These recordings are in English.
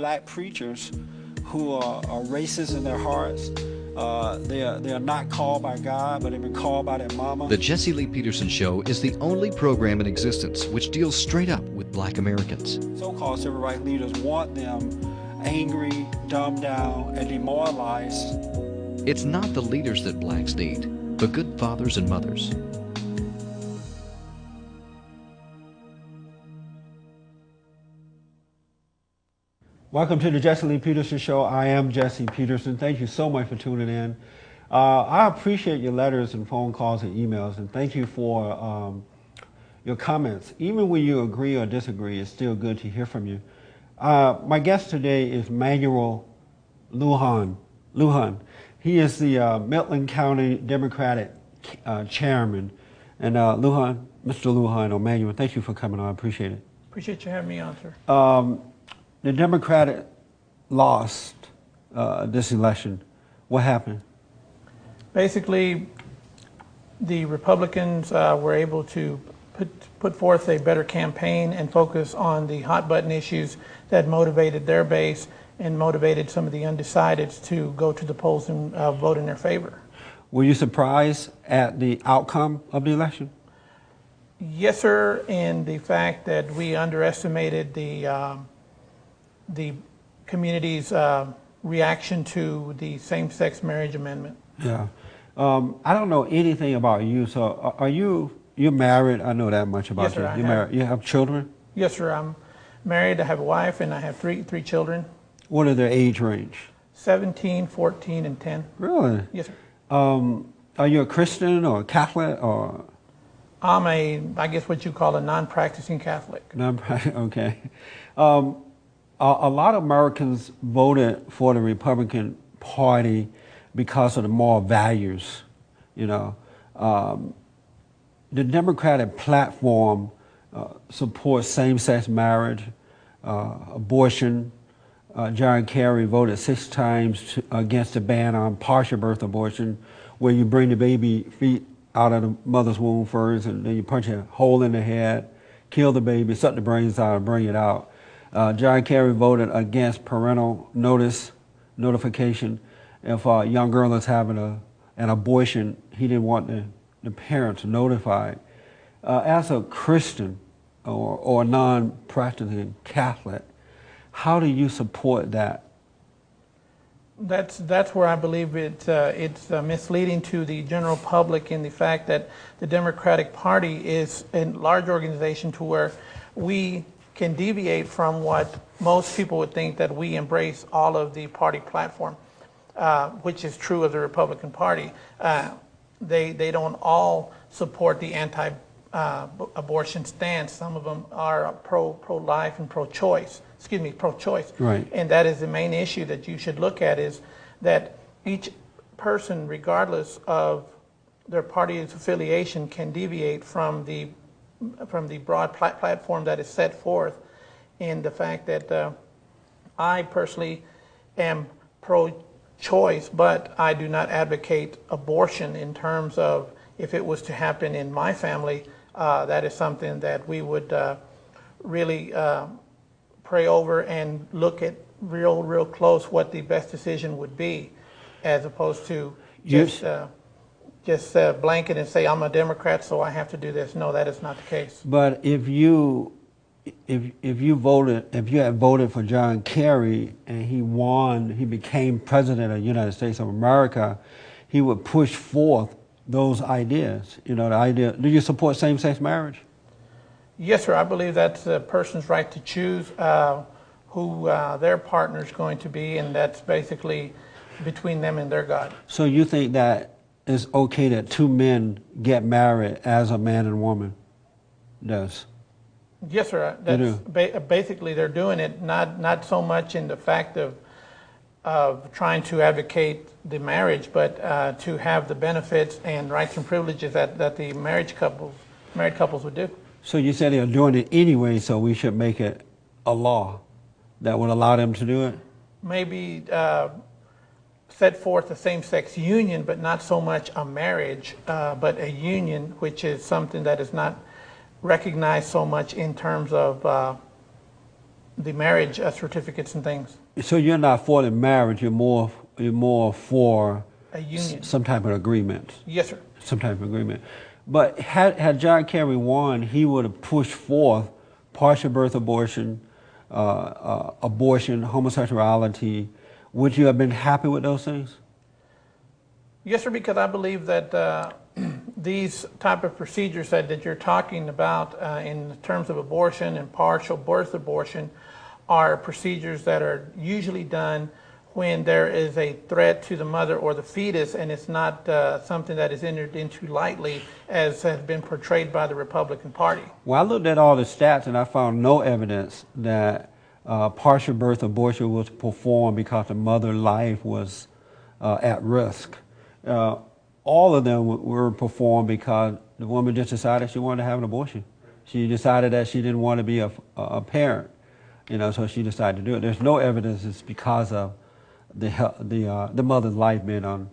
black preachers who are racist in their hearts. They are not called by God, but they've been called by their mama. The Jesse Lee Peterson Show is the only program in existence which deals straight up with black Americans. So-called civil rights leaders want them angry, dumbed down, and demoralized. It's not the leaders that blacks need, but good fathers and mothers. Welcome to the Jesse Lee Peterson Show. I am Jesse Peterson. Thank you so much for tuning in. I appreciate your letters and phone calls and emails, and thank you for your comments. Even when you agree or disagree, it's still good to hear from you. My guest today is Manuel Lujan. He is the Midland County Democratic chairman. And Mr. Lujan, or Manuel, thank you for coming on. I appreciate it. Appreciate you having me on, sir. The Democratic lost this election. What happened? Basically, the Republicans were able to put forth a better campaign and focus on the hot button issues that motivated their base and motivated some of the undecideds to go to the polls and vote in their favor. Were you surprised at the outcome of the election? Yes, sir, in the fact that we underestimated the community's reaction to the same-sex marriage amendment. Yeah. I don't know anything about you, so you're married? I know that much about Yes, sir, you. You're married. You have children? Yes, sir. I'm married. I have a wife, and I have three children. What are their age range? 17, 14, and 10. Really? Yes, sir. Are you a Christian or a Catholic or? I'm I guess what you call a non-practicing Catholic. Okay. A lot of Americans voted for the Republican Party because of the moral values, you know. The Democratic platform supports same-sex marriage, abortion. John Kerry voted 6 times against the ban on partial birth abortion, where you bring the baby feet out of the mother's womb first, and then you punch a hole in the head, kill the baby, suck the brains out, and bring it out. John Kerry voted against parental notification. If a young girl is having an abortion, he didn't want the parents notified. As a Christian or a non-practicing Catholic, how do you support that? That's where I believe it's misleading to the general public in the fact that the Democratic Party is a large organization to where we can deviate from what most people would think, that we embrace all of the party platform, which is true of the Republican Party. They don't all support the anti-abortion stance. Some of them are pro-life and pro-choice. Pro-choice. Right. And that is the main issue that you should look at, is that each person, regardless of their party's affiliation, can deviate from the broad platform that is set forth. In the fact that I personally am pro-choice, but I do not advocate abortion in terms of, if it was to happen in my family, that is something that we would really pray over and look at real close what the best decision would be, as opposed to just blanket and say, I'm a Democrat, so I have to do this. No, that is not the case. But if you had voted for John Kerry and he won, he became president of the United States of America, he would push forth those ideas. You know, the idea. Do you support same-sex marriage? Yes, sir. I believe that's a person's right to choose who their partner is going to be, and that's basically between them and their God. So you think that it's okay that 2 men get married as a man and woman does? Yes, sir. That's basically they're doing it not so much in the fact of trying to advocate the marriage, but to have the benefits and rights and privileges that the married couples would do. So you said they're doing it anyway, so we should make it a law that would allow them to do it? Maybe set forth a same-sex union, but not so much a marriage, but a union, which is something that is not recognized so much in terms of the marriage certificates and things. So you're not for the marriage, you're more for A union. some type of agreement. Yes, sir. Some type of agreement. But had John Kerry won, he would have pushed forth partial birth abortion, abortion, homosexuality. Would you have been happy with those things? Yes, sir, because I believe that these type of procedures that you're talking about in terms of abortion and partial birth abortion are procedures that are usually done when there is a threat to the mother or the fetus, and it's not something that is entered into lightly as has been portrayed by the Republican Party. Well, I looked at all the stats and I found no evidence that partial birth abortion was performed because the mother's life was at risk. All of them were performed because the woman just decided she wanted to have an abortion. She decided that she didn't want to be a parent, so she decided to do it. There's no evidence it's because of the mother's life being on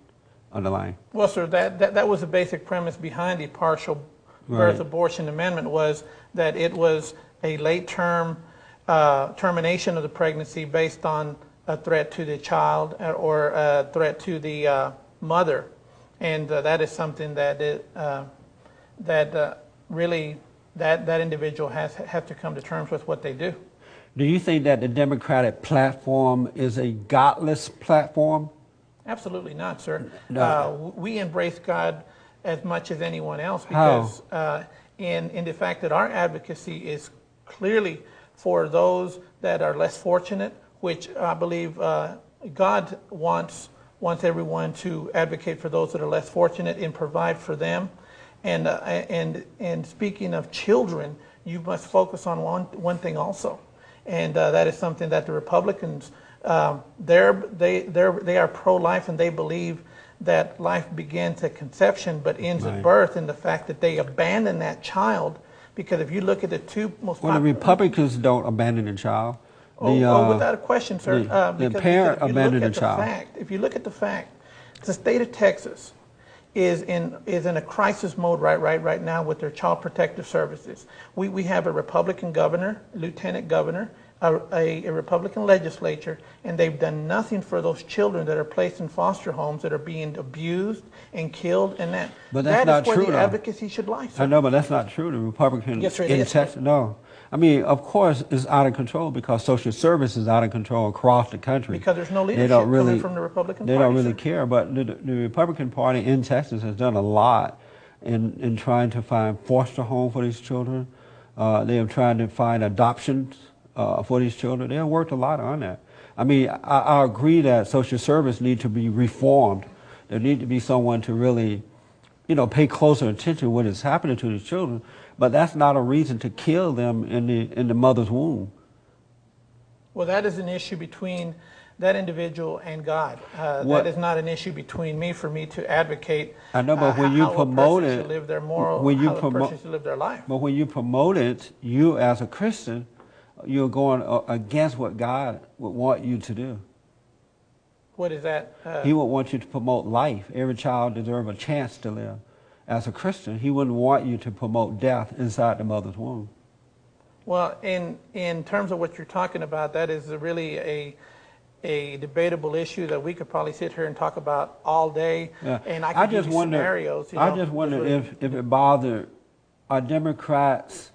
the line. Well, sir, that was the basic premise behind the partial birth abortion amendment, was that it was a late-term termination of the pregnancy based on a threat to the child or a threat to the mother, and that is something that really that individual has to come to terms with what they do. Do you think that the Democratic platform is a godless platform? Absolutely not, sir. No. We embrace God as much as anyone else because in the fact that our advocacy is clearly for those that are less fortunate, which I believe God wants everyone to advocate for those that are less fortunate and provide for them. And speaking of children, you must focus on one thing also. And that is something that the Republicans, they are pro-life, and they believe that life begins at conception but ends at birth, and the fact that they abandon that child, because if you look at the two most popular... Well, the Republicans don't abandon a child. Without a question, sir. The parent abandoned the child. If you look at the fact, the state of Texas is in a crisis mode right now with their child protective services. We have a Republican governor, lieutenant governor, a Republican legislature, and they've done nothing for those children that are placed in foster homes that are being abused and killed, and that. But that's not true, where the though. Advocacy should lie, sir. I know, but that's not true. The Republicans Yes, sir, it in is. Texas, no. I mean, of course, it's out of control because social service is out of control across the country. Because there's no leadership coming from the Republican Party. They don't really sir. care, but the Republican Party in Texas has done a lot in trying to find foster home for these children. They have tried to find adoptions for these children. They have worked a lot on that. I mean, I agree that social service needs to be reformed. There needs to be someone to really, pay closer attention to what is happening to these children. But that's not a reason to kill them in the mother's womb. Well, that is an issue between that individual and God. That is not an issue between me for me to advocate. I know, but when you promote it, should live their moral, how a person should live their life. But when you promote it, you as a Christian, you're going against what God would want you to do. What is that? He would want you to promote life. Every child deserves a chance to live. As a Christian, he wouldn't want you to promote death inside the mother's womb. Well, in terms of what you're talking about, that is really a debatable issue that we could probably sit here and talk about all day. Yeah. And I could give you scenarios. I just wonder if it bothered, are Democrats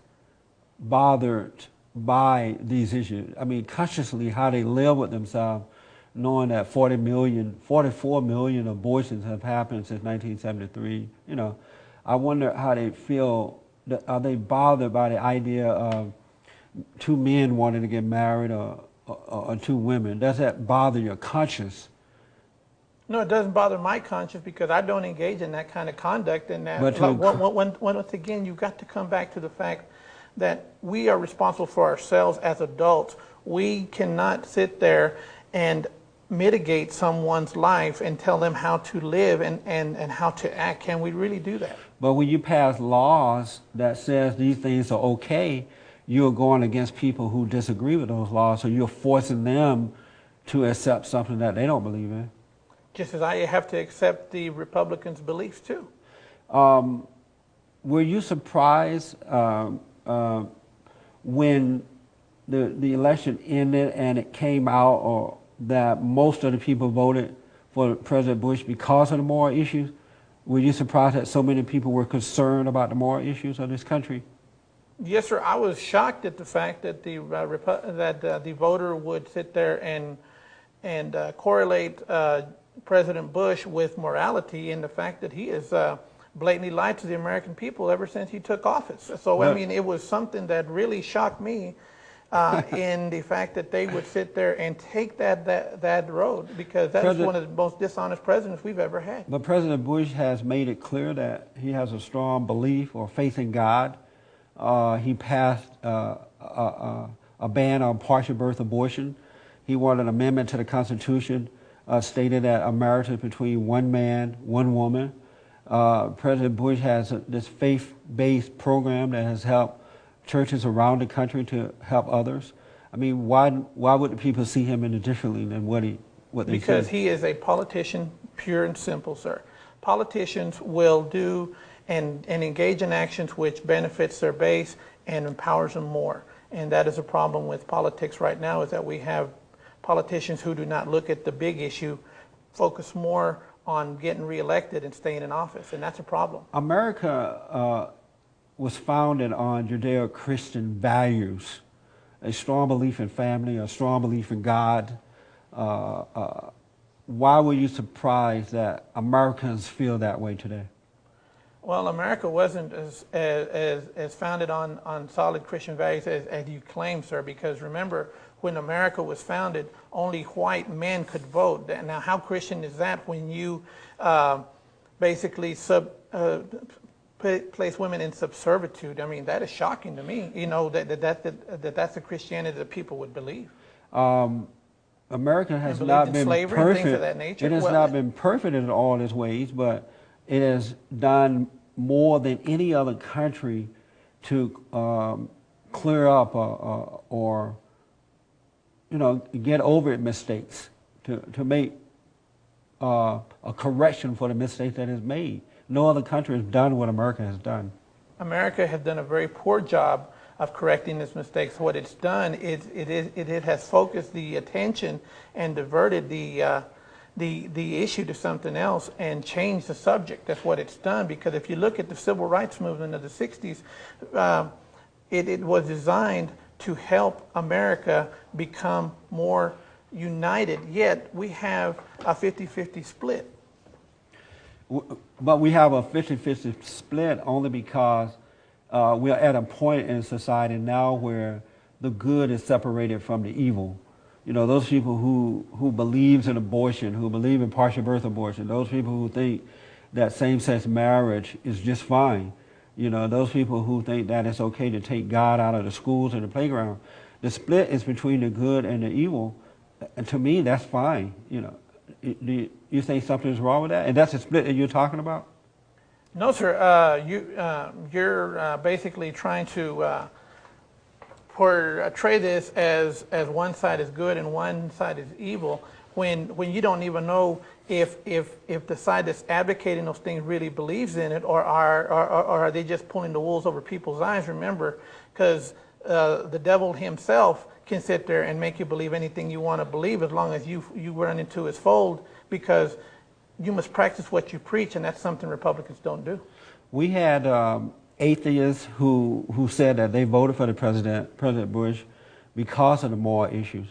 bothered by these issues? I mean, consciously, how they live with themselves, knowing that 44 million abortions have happened since 1973. I wonder how they feel. Are they bothered by the idea of two men wanting to get married or two women? Does that bother your conscience? No, it doesn't bother my conscience because I don't engage in that kind of conduct. And that, But once again, you've got to come back to the fact that we are responsible for ourselves as adults. We cannot sit there and mitigate someone's life and tell them how to live and how to act. Can we really do that? But when you pass laws that says these things are okay, you're going against people who disagree with those laws, so you're forcing them to accept something that they don't believe in. Just as I have to accept the Republicans' beliefs too. Were you surprised when the election ended and it came out or that most of the people voted for President Bush because of the moral issues, were you surprised that so many people were concerned about the moral issues of this country? Yes, sir. I was shocked at the fact that the voter would sit there and correlate President Bush with morality and the fact that he has blatantly lied to the American people ever since he took office. So, I mean, it was something that really shocked me in the fact that they would sit there and take that road, because that is one of the most dishonest presidents we've ever had. But President Bush has made it clear that he has a strong belief or faith in God. He passed a ban on partial birth abortion. He wanted an amendment to the Constitution stated that America is between one man, one woman. President Bush has this faith-based program that has helped churches around the country to help others. I mean, why would the people see him any differently than what they Because said? he is a politician, pure and simple, sir. Politicians will do and engage in actions which benefits their base and empowers them more. And that is a problem with politics right now, is that we have politicians who do not look at the big issue, focus more on getting reelected and staying in office, and that's a problem. America was founded on Judeo-Christian values, a strong belief in family, a strong belief in God. Why were you surprised that Americans feel that way today? Well, America wasn't as founded on solid Christian values as you claim, sir, because remember, when America was founded, only white men could vote. Now, how Christian is that when you basically place women in subservitude? I mean, that is shocking to me, you know, that's the Christianity that people would believe. America has not been slavery, perfect. things of that nature. It has not been perfect in all its ways, but it has done more than any other country to clear up or you know, get over its mistakes, to make a correction for the mistakes that is made. No other country has done what America has done. America has done a very poor job of correcting its mistakes. What it's done is it has focused the attention and diverted the issue to something else and changed the subject. That's what it's done, because if you look at the civil rights movement of the 60s, it was designed to help America become more united, yet we have a 50-50 split. But we have a 50-50 split only because we are at a point in society now where the good is separated from the evil. You know, those people who believes in abortion, who believe in partial birth abortion, those people who think that same-sex marriage is just fine, you know, those people who think that it's okay to take God out of the schools and the playground. The split is between the good and the evil, and to me, that's fine. You know, do you think something's wrong with that? And that's the split that you're talking about? No, sir. You're basically trying to portray this as one side is good and one side is evil, when you don't even know if the side that's advocating those things really believes in it, or are they just pulling the wool over people's eyes? Remember, because the devil himself can sit there and make you believe anything you want to believe, as long as you run into his fold, because you must practice what you preach, and that's something Republicans don't do. We had atheists who said that they voted for the President Bush because of the moral issues.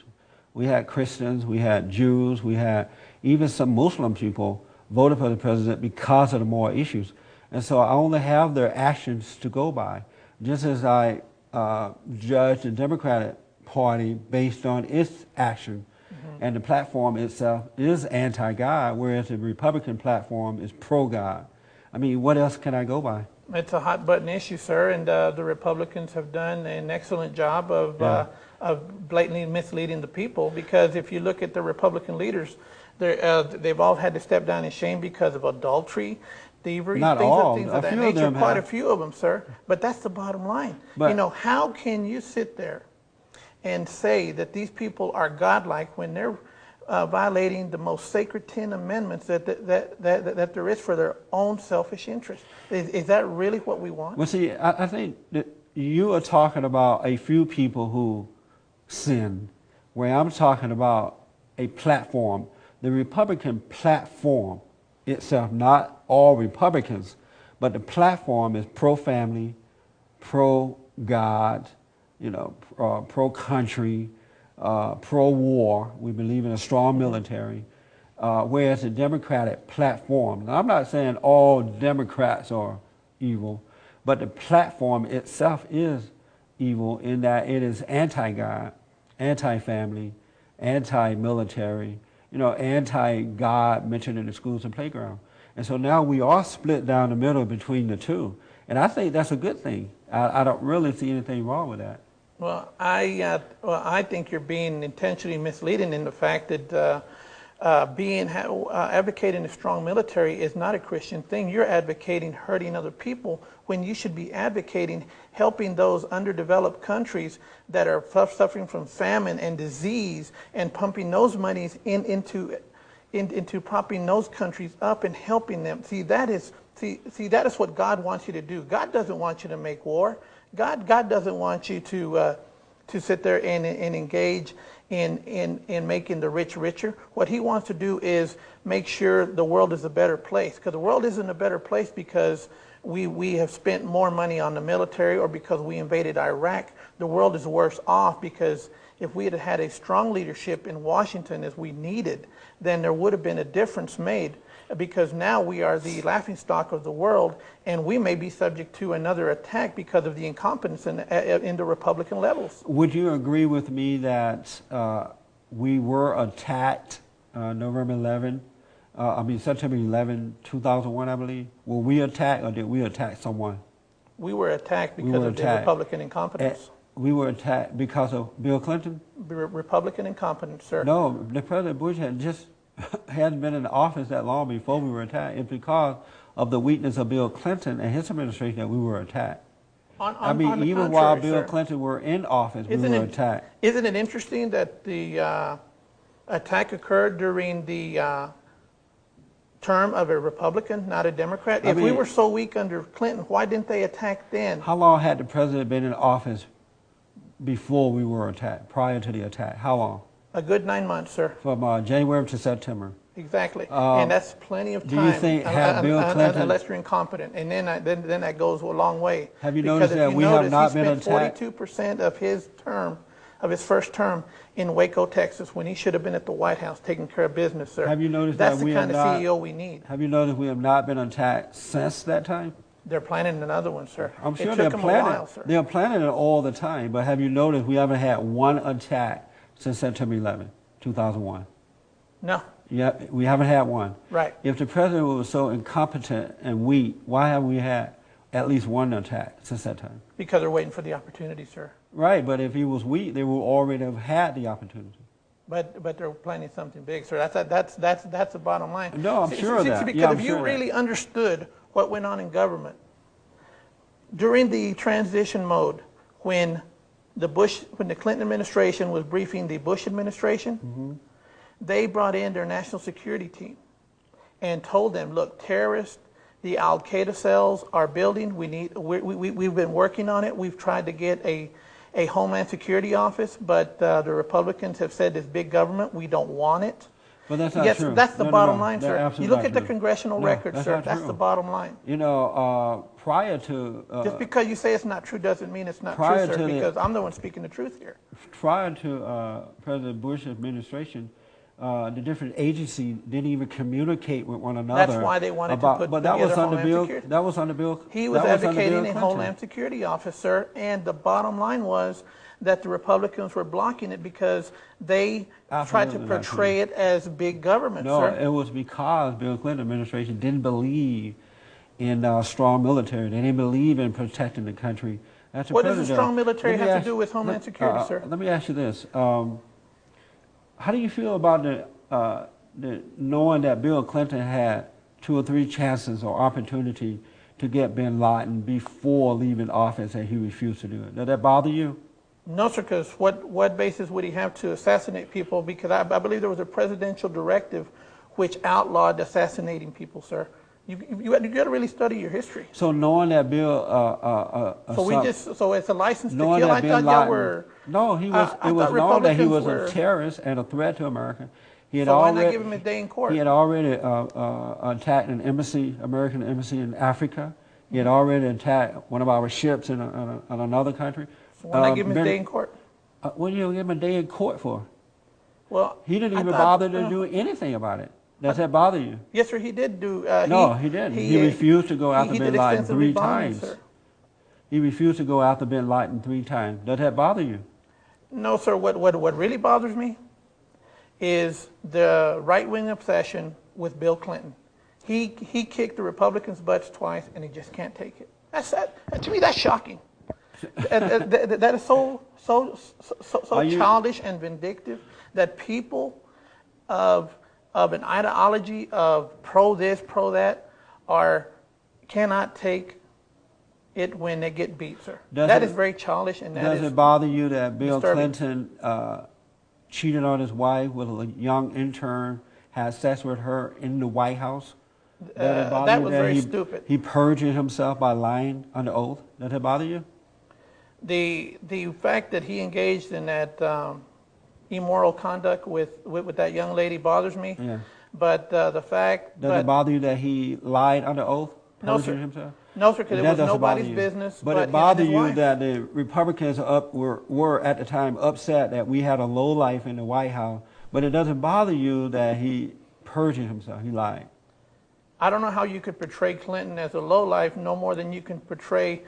We had Christians, we had Jews, we had even some Muslim people voted for the president because of the moral issues. And so I only have their actions to go by, just as I judge the Democratic Party based on its action. And the platform itself is anti-God, whereas the Republican platform is pro-God. I mean, what else can I go by? It's a hot-button issue, sir, and the Republicans have done an excellent job of blatantly misleading the people, because if you look at the Republican leaders, they've all had to step down in shame because of adultery, thievery, things of that nature. Quite a few of them, sir. But that's the bottom line. You know, how can you sit there and say that these people are godlike when they're violating the most sacred 10 amendments that there is for their own selfish interest? Is that really what we want? Well, see, I think that you are talking about a few people who sin, where I'm talking about a platform. The Republican platform itself, not all Republicans, but the platform is pro-family, pro-God, pro-country, pro-war. We believe in a strong military, whereas the Democratic platform, now I'm not saying all Democrats are evil, but the platform itself is evil in that it is anti-God, anti-family, anti-military, anti-God mentioned in the schools and playground. And so now we are split down the middle between the two. And I think that's a good thing. I don't really see anything wrong with that. Well, I think you're being intentionally misleading in the fact that advocating a strong military is not a Christian thing. You're advocating hurting other people when you should be advocating helping those underdeveloped countries that are suffering from famine and disease, and pumping those monies into propping those countries up and helping them. See, that is what God wants you to do. God doesn't want you to make war. God doesn't want you to sit there and engage in making the rich richer. What he wants to do is make sure the world is a better place, because the world isn't a better place because we have spent more money on the military or because we invaded Iraq. The world is worse off because if we had had a strong leadership in Washington as we needed, then there would have been a difference made, because now we are the laughingstock of the world, and we may be subject to another attack because of the incompetence in the Republican levels. Would you agree with me that we were attacked September 11, 2001, I believe? Were we attacked, or did we attack someone? We were attacked because of the Republican incompetence. We were attacked because of Bill Clinton? Republican incompetence, sir. No, the President Bush hadn't been in office that long before we were attacked. It's because of the weakness of Bill Clinton and his administration that we were attacked. Even while Bill Clinton were in office, we were attacked. Isn't it interesting that the attack occurred during the term of a Republican, not a Democrat? If we were so weak under Clinton, why didn't they attack then? How long had the president been in office before we were attacked, prior to the attack? How long? A good 9 months, sir. From January to September. Exactly, and that's plenty of time. Do you think Bill Clinton, unless you're incompetent, and then that goes a long way. Have you noticed that we have not been attacked? 42% of his first term in Waco, Texas, when he should have been at the White House taking care of business, sir. Have you noticed that's that we the kind have of not, CEO we need? Have you noticed we have not been attacked since that time? They're planning another one, sir. I'm sure they're planning. They're planning it all the time, but have you noticed we haven't had one attack since September 11, 2001? No. Yeah, we haven't had one. Right. If the president was so incompetent and weak, why haven't we had at least one attack since that time? Because they're waiting for the opportunity, sir. Right, but if he was weak, they would already have had the opportunity. But they're planning something big, sir. That's the bottom line. No, I'm sure of that. Because if you really understood what went on in government during the transition mode, when the Clinton administration was briefing the Bush administration, they brought in their national security team and told them, look, terrorists, the Al-Qaeda cells are building. We've been working on it. We've tried to get a Homeland Security office, but the Republicans have said this big government, we don't want it. But that's not true. That's the bottom line, sir. You look at the congressional record, sir. That's the bottom line. Prior to... just because you say it's not true doesn't mean it's not true, sir, because I'm the one speaking the truth here. Prior to President Bush's administration, the different agencies didn't even communicate with one another. That's why they wanted to put together Homeland Security. That was under Bill. He was advocating a Homeland Security officer, and the bottom line was that the Republicans were blocking it because they tried to portray it as big government, sir. No, it was because Bill Clinton administration didn't believe in strong military. They didn't believe in protecting the country. What does a strong military have to do with Homeland Security, sir? Let me ask you this. How do you feel about knowing that Bill Clinton had 2 or 3 chances or opportunity to get bin Laden before leaving office and he refused to do it? Did that bother you? No, sir, because what basis would he have to assassinate people? Because I believe there was a presidential directive which outlawed assassinating people, sir. You got to really study your history. So knowing that Bill, so it's a license to knowing kill. that I Bin thought y'all Laden, were. no, he was. I It was thought known that he Republicans was a terrorist and a threat to America. He had So why already, not give him a day in court? He had already attacked an embassy, American embassy in Africa. He had already attacked one of our ships in another country. So why not give him a day in court? What do you give him a day in court for? Well, he didn't even bother to do anything about it. Does that bother you? Yes, sir, he did do. No, he didn't. He refused to go after Bin Laden 3 times. Sir. He refused to go after Bin Laden 3 times. Does that bother you? No, sir. What really bothers me is the right-wing obsession with Bill Clinton. He kicked the Republicans' butts twice, and he just can't take it. That's to me, that's shocking. That is so childish and vindictive that people of an ideology of pro this, pro that, cannot take it when they get beat, sir. That is very childish, and does it bother you that Bill Clinton cheated on his wife with a young intern, had sex with her in the White House? That was very stupid. He perjured himself by lying under oath. Does it bother you? The fact that he engaged in that immoral conduct with that young lady bothers me. Yeah. But the fact... Does it bother you that he lied under oath, perjured himself? No, sir, because it was nobody's business. But it bothered you that the Republicans were at the time upset that we had a lowlife in the White House, but it doesn't bother you that he perjured himself, he lied. I don't know how you could portray Clinton as a lowlife no more than you can portray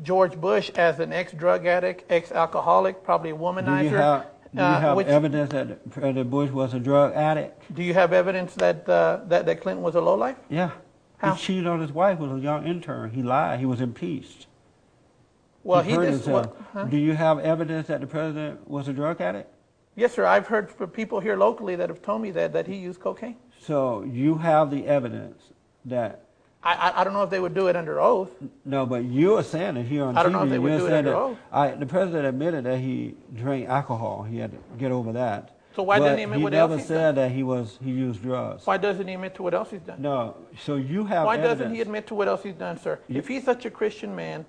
George Bush as an ex-drug addict, ex-alcoholic, probably a womanizer. Do you have evidence that President Bush was a drug addict? Do you have evidence that that Clinton was a lowlife? Yeah. How? He cheated on his wife with a young intern. He lied. He was impeached. Well, he hurt himself. Do you have evidence that the president was a drug addict? Yes, sir. I've heard from people here locally that have told me that he used cocaine. So you have the evidence that... I don't know if they would do it under oath. No, but you are saying it here on TV. I don't know if they would do it under oath. The president admitted that he drank alcohol. He had to get over that. So why didn't he admit what else he's done? He never said that he used drugs. Why doesn't he admit to what else he's done? No, so you have Why evidence. doesn't he admit to what else he's done, sir? If he's such a Christian man,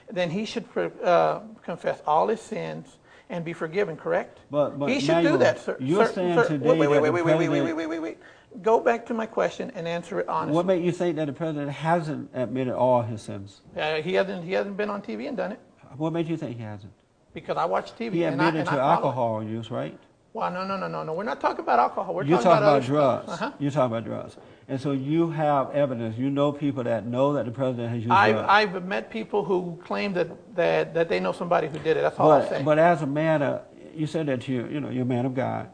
then he should confess all his sins and be forgiven, correct? But he should do that, sir. You're saying today Wait. Go back to my question and answer it honestly. What made you think that the president hasn't admitted all his sins? He hasn't been on TV and done it. What made you think he hasn't? Because I watch TV. He admitted to alcohol use, right? Well, no. We're not talking about alcohol. You're talking about drugs. You're talking about drugs. And so you have evidence. You know people that know that the president has used drugs. I've met people who claim that they know somebody who did it. That's all I'm saying. But as a man, you said that you're a man of God.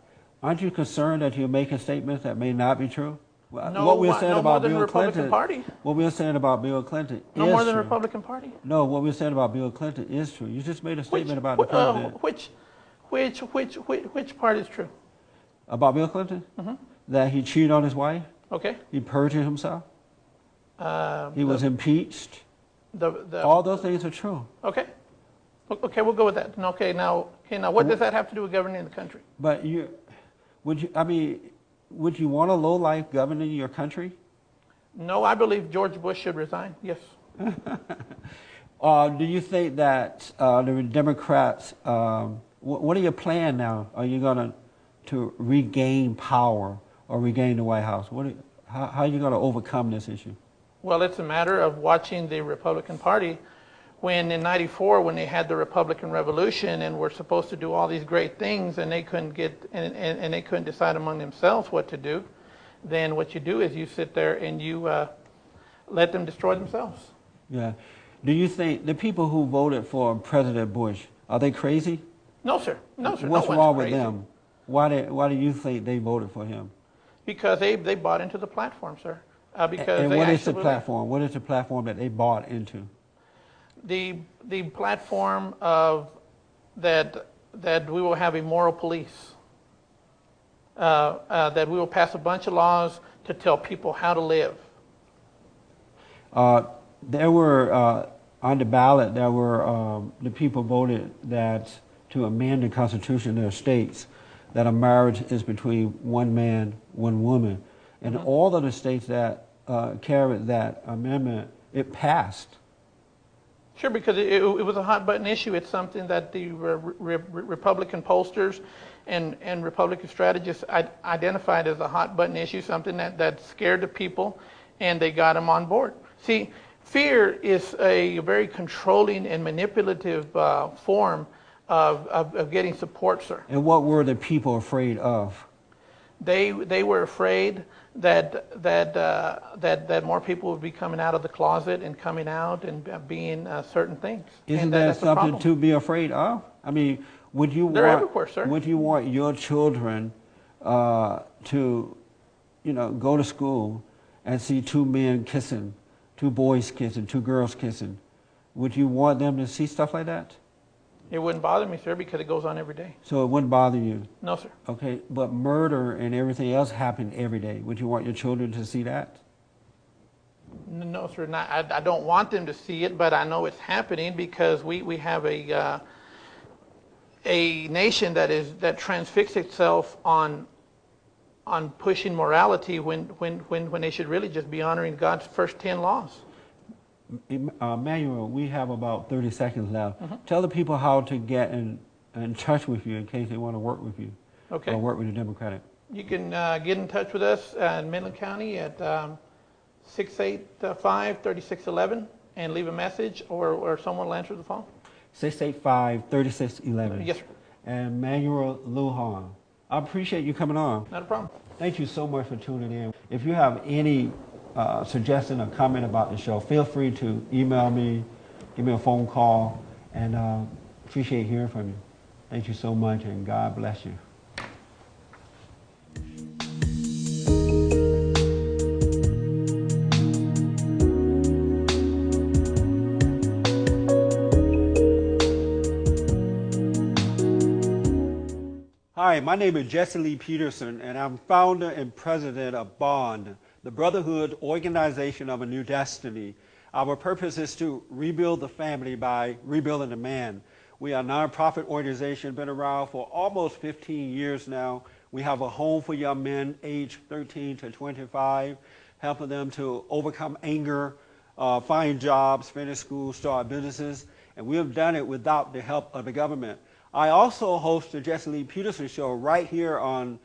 Aren't you concerned that you're making statements that may not be true? No, what we're saying no about more than Bill the Republican Clinton, Party. What we're saying about Bill Clinton is No more than the true. Republican Party. No, what we're saying about Bill Clinton is true. You just made a statement about the president. Which part is true? About Bill Clinton? That he cheated on his wife? Okay. He perjured himself? He was impeached? All those things are true. Okay. Okay, we'll go with that. Okay, now what does that have to do with governing the country? But would you want a low-life governing your country? No, I believe George Bush should resign, yes. Do you think that the Democrats, what are your plans now? Are you going to regain power or regain the White House? How are you going to overcome this issue? Well, it's a matter of watching the Republican Party. When in '94, when they had the Republican Revolution and were supposed to do all these great things, and they couldn't and they couldn't decide among themselves what to do, then what you do is you sit there and you let them destroy themselves. Yeah. Do you think the people who voted for President Bush, are they crazy? No, sir. No, sir. What's wrong with them? Why do you think they voted for him? Because they bought into the platform, sir. And what is the platform? What is the platform that they bought into? The platform of that we will have a moral police, that we will pass a bunch of laws to tell people how to live. There were on the ballot. There were the people voted that to amend the Constitution of their states that a marriage is between one man, one woman, and all of the states that carried that amendment, it passed. Sure, because it was a hot button issue. It's something that the Republican pollsters and Republican strategists identified as a hot button issue, something that scared the people, and they got them on board. See, fear is a very controlling and manipulative form of getting support, sir. And what were the people afraid of? They were afraid that more people would be coming out of the closet and coming out and being certain things. Isn't that something to be afraid of? I mean, would you They're everywhere, sir. Would you want your children to, go to school and see two men kissing, two boys kissing, two girls kissing? Would you want them to see stuff like that? It wouldn't bother me, sir, because it goes on every day. So it wouldn't bother you? No, sir. Okay, but murder and everything else happen every day. Would you want your children to see that? No, sir. I don't want them to see it, but I know it's happening because we have a nation that transfixes itself on pushing morality when they should really just be honoring God's first 10 laws. Manuel, we have about 30 seconds left. Tell the people how to get in touch with you in case they want to work with you. Okay. Or work with the Democratic. You can get in touch with us in Midland County at 685-3611 and leave a message, or someone will answer the phone. 685-3611. Yes, sir. And Manuel Lujan. I appreciate you coming on. Not a problem. Thank you so much for tuning in. If you have any suggestion or comment about the show, feel free to email me, give me a phone call, and appreciate hearing from you. Thank you so much, and God bless you. Hi, my name is Jesse Lee Peterson, and I'm founder and president of BOND, the Brotherhood Organization of a New Destiny. Our purpose is to rebuild the family by rebuilding the man. We are a nonprofit organization, been around for almost 15 years now. We have a home for young men aged 13 to 25, helping them to overcome anger, find jobs, finish school, start businesses, and we have done it without the help of the government. I also host the Jesse Lee Peterson Show right here on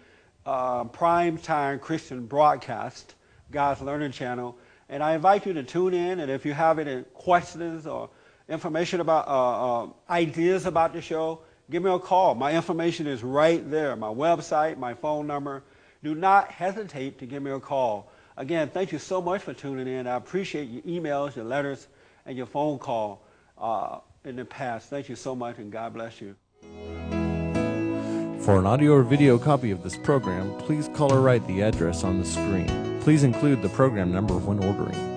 Prime Time Christian Broadcast, God's Learning Channel. And I invite you to tune in, and if you have any questions or information about ideas about the show, give me a call. My information is right there, my website, my phone number. Do not hesitate to give me a call. Again, thank you so much for tuning in. I appreciate your emails, your letters, and your phone call in the past. Thank you so much, and God bless you. For an audio or video copy of this program, please call or write the address on the screen. Please include the program number when ordering.